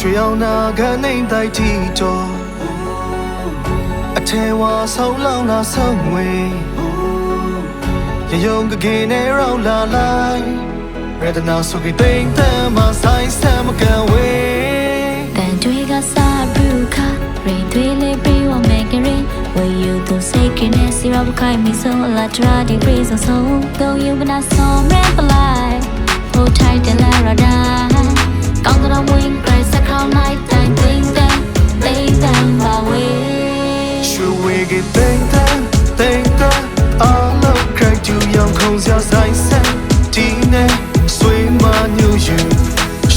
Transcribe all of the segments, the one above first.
ရွှေအောင်နာကနေတိုက်တီတော်အထဲဝါဆုံးလောင်လာဆုံးဝေးရယုံကကေနဲ့ရောက်လာလိုက်ရတနာစုကတိမ်တမ်းမဆိုင်စမ်းမကန်ဝေးတန်တွေကစားဘူးခါရေတွေလေးပြီးဝမဲကရင်ဝေယူသူစိတ်ကနဲ့စီရဘခိုင်မီဆိုလာထရာဒီပြေဆုံးဆုံးကုန်ယူမနာဆောင်ရဲပလိုက်ဖို့ထိုက်တယ်လာရတာကောင်းတော့ဝင်ပြစခေါင်းလိုက်တိုင်းတိမ်တမ်းပါဝေးရွှေဝေးကတိမ်တမ်းအားလုံးခိုက်တူရောင်ခုံစရာဆိုင်စမ်းဒီနဲ့ဆွေးမညူယူ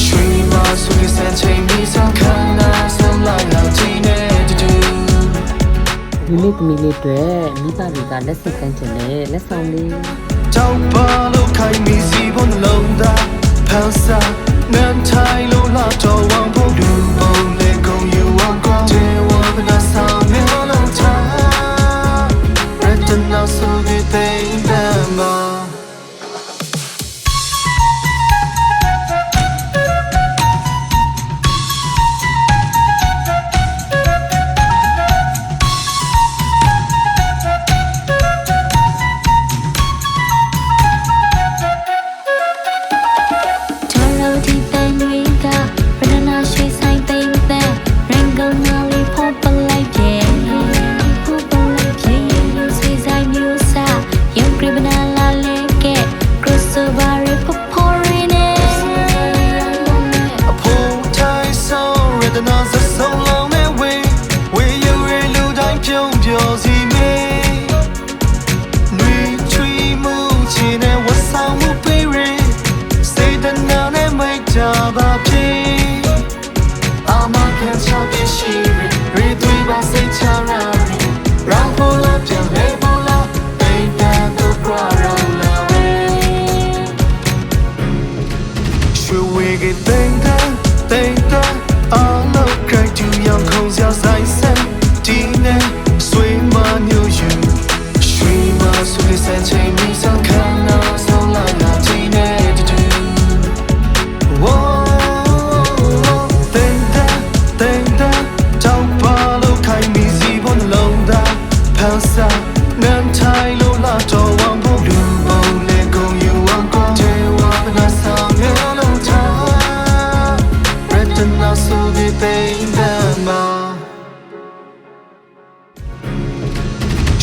ရွှေမဆွေးစမ်းချိန်မီဆောင်ခန္ဓာဆုံးလိုက်လာခြင်းနဲ့တူဒီလေးသမီးလေးတွေမိဘတွေကလက်စစ်ကန်ချင်တယ်လက်ဆောင်လေးကြောက်ပါလို့ခိုင်မီစီဘုံလုံးသားဖန်စာနန်ထိုင်လို့လာတော့ဝမ်းဖို့လူပုံလေးကုန်ယူအောင်ကောင်းတယ်ဝမ်းနာဆောင်မျိုးလုံးချာရတနာဆိုဒီတိမ်တမ်းမှာ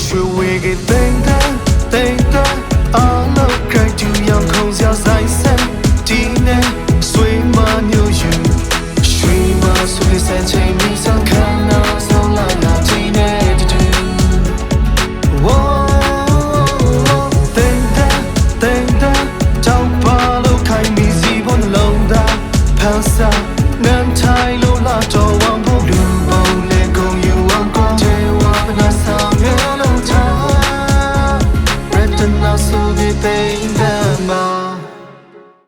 ရွှေဝေးကတိမ်တမ်းအားလုံးခိုက်တူရောင်ခုံစရာဆိုင်စမ်းဒီနဲ့ဆွေးမညူယူရွှေမဆွေးစမ်းချိန်မီဆောင်ခန္ဓာဆုံးလိုက်လာခြင်းနဲ့တူ